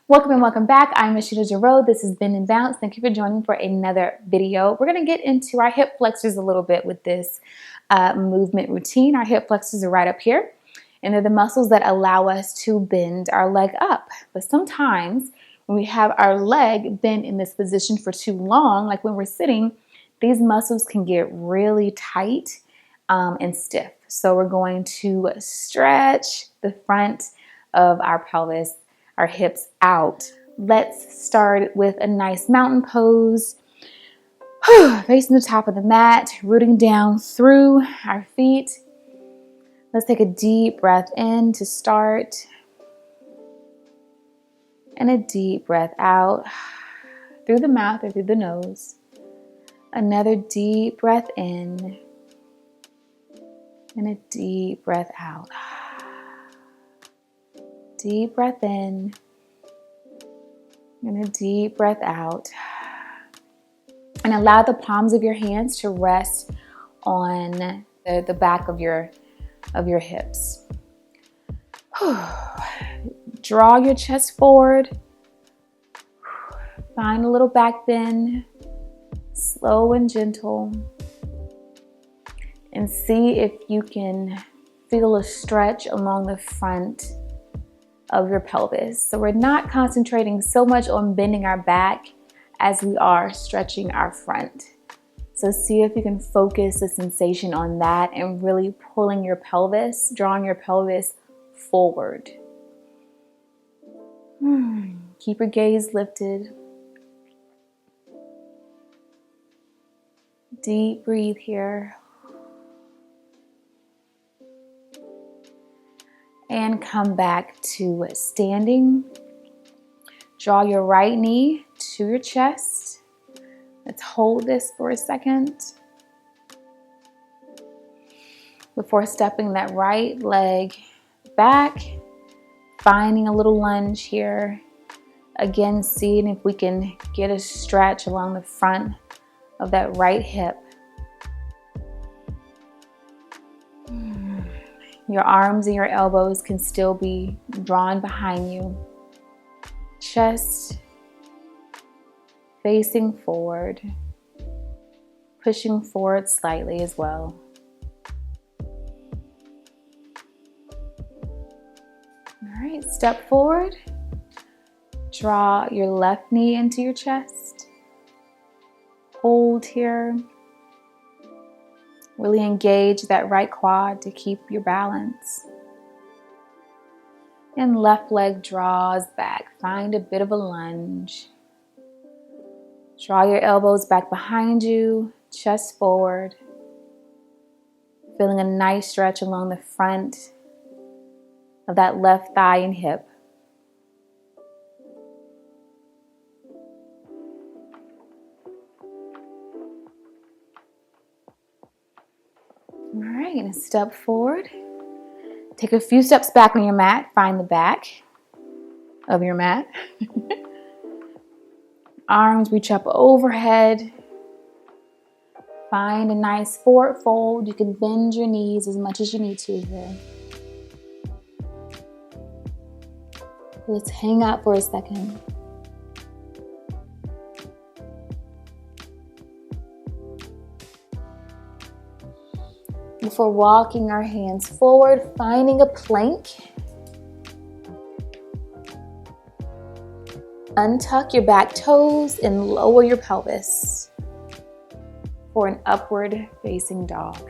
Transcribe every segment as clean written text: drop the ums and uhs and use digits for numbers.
Welcome and welcome back. I'm Rasheena Jarreau. This has been In Balance. Thank you for joining for another video. We're going to get into our hip flexors a little bit with this movement routine. Our hip flexors are right up here, and they're the muscles that allow us to bend our leg up. But sometimes when we have our leg bent in this position for too long, like when we're sitting, these muscles can get really tight and stiff. So we're going to stretch the front of our pelvis, our hips out. Let's start with a nice mountain pose. Facing the top of the mat, rooting down through our feet. Let's take a deep breath in to start. And a deep breath out through the mouth or through the nose. Another deep breath in. And a deep breath out. Deep breath in. And a deep breath out. And allow the palms of your hands to rest on the back of your hips. Draw your chest forward. Find a little back bend. Slow and gentle. And see if you can feel a stretch along the front of your pelvis. So we're not concentrating so much on bending our back as we are stretching our front. So see if you can focus the sensation on that and really pulling your pelvis, drawing your pelvis forward. Keep your gaze lifted. Deep breathe here. And come back to standing. Draw your right knee to your chest. Let's hold this for a second. Before stepping that right leg back, finding a little lunge here. Again, seeing if we can get a stretch along the front of that right hip. Your arms and your elbows can still be drawn behind you. Chest facing forward, pushing forward slightly as well. All right, step forward. Draw your left knee into your chest. Hold here. Really engage that right quad to keep your balance. And left leg draws back. Find a bit of a lunge. Draw your elbows back behind you, chest forward. Feeling a nice stretch along the front of that left thigh and hip. All right, and step forward. Take a few steps back on your mat. Find the back of your mat. Arms reach up overhead. Find a nice forward fold. You can bend your knees as much as you need to here. Let's hang out for a second. Before walking our hands forward, finding a plank. Untuck your back toes and lower your pelvis for an upward facing dog.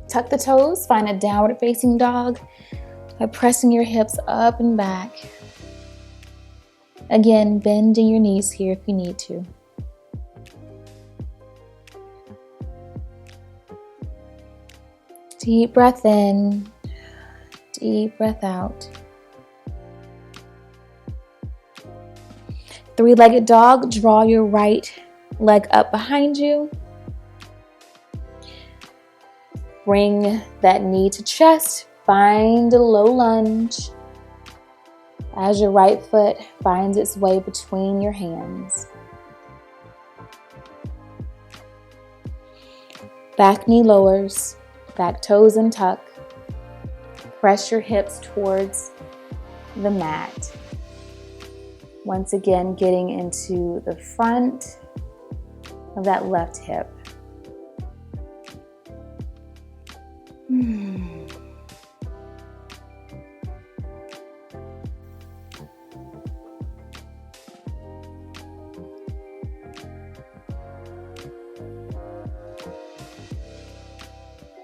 Tuck the toes, find a downward facing dog by pressing your hips up and back. Again, bending your knees here if you need to. Deep breath in, deep breath out. Three-legged dog, draw your right leg up behind you. Bring that knee to chest, find a low lunge as your right foot finds its way between your hands. Back knee lowers, back toes untuck. Press your hips towards the mat. Once again, getting into the front of that left hip.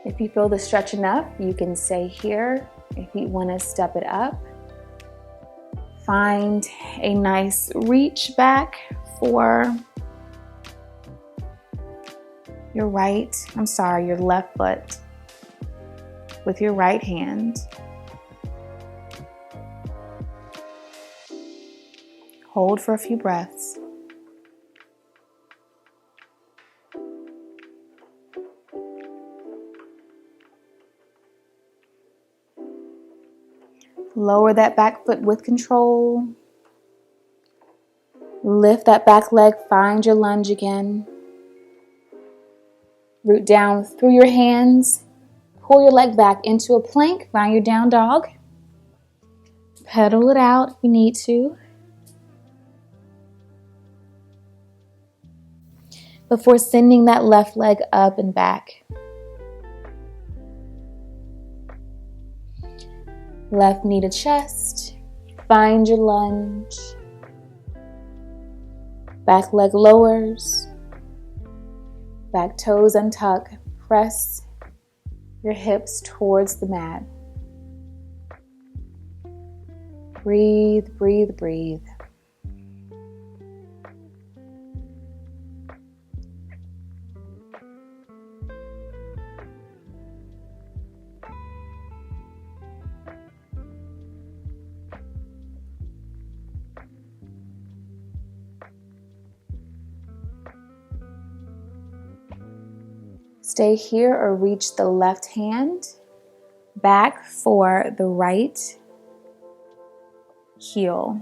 If you feel the stretch enough, you can stay here. If you want to step it up, find a nice reach back for your left foot with your right hand. Hold for a few breaths. Lower that back foot with control. Lift that back leg, find your lunge again. Root down through your hands. Pull your leg back into a plank, find your down dog. Pedal it out if you need to. Before sending that left leg up and back. Left knee to chest, find your lunge. Back leg lowers, back toes untuck, press your hips towards the mat. Breathe, breathe, breathe. Stay here or reach the left hand back for the right heel.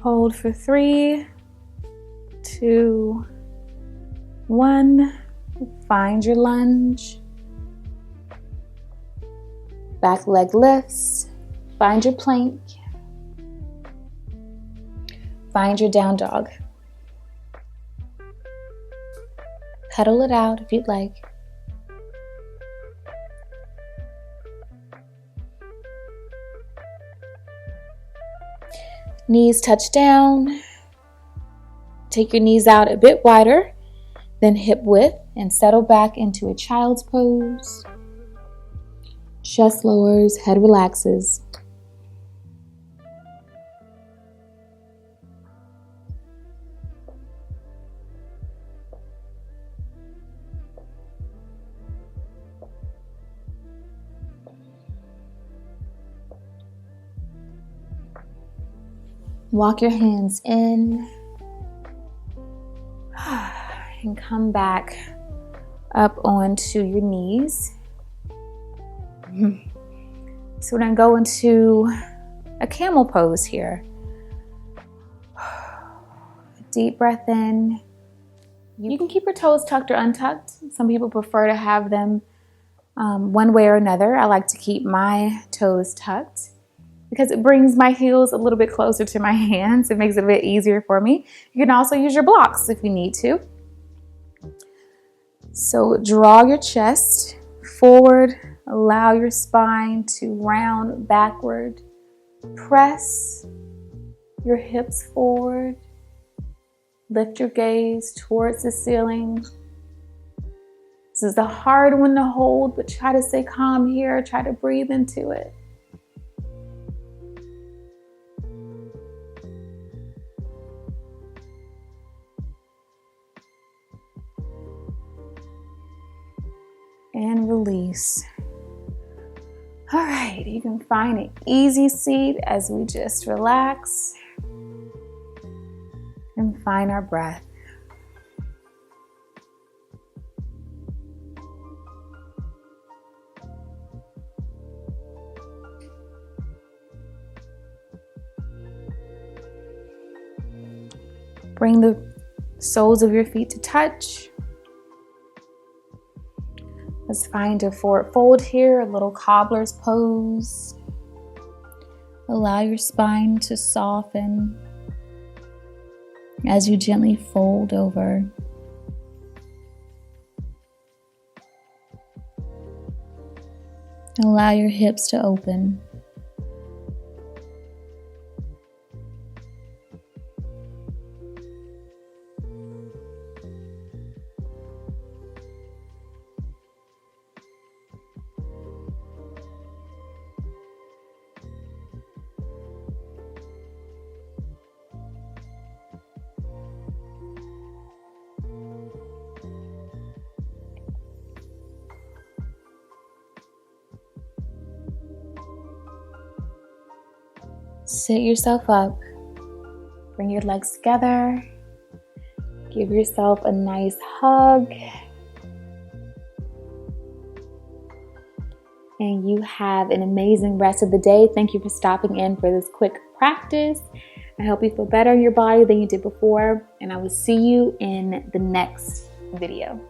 Hold for 3, 2, 1. Find your lunge. Back leg lifts. Find your plank. Find your down dog. Pedal it out if you'd like. Knees touch down. Take your knees out a bit wider than hip width and settle back into a child's pose. Chest lowers, head relaxes. Walk your hands in. And come back up onto your knees. So we're going to go into a camel pose here. Deep breath in. You can keep your toes tucked or untucked. Some people prefer to have them one way or another. I like to keep my toes tucked because it brings my heels a little bit closer to my hands. It makes it a bit easier for me. You can also use your blocks if you need to. So draw your chest forward, allow your spine to round backward. Press your hips forward. Lift your gaze towards the ceiling. This is a hard one to hold, but try to stay calm here. Try to breathe into it. And release. All right, you can find an easy seat as we just relax and find our breath. Bring the soles of your feet to touch. Let's find a forward fold here, a little cobbler's pose. Allow your spine to soften as you gently fold over. Allow your hips to open. Sit yourself up. Bring your legs together. Give yourself a nice hug. And you have an amazing rest of the day. Thank you for stopping in for this quick practice. I hope you feel better in your body than you did before. And I will see you in the next video.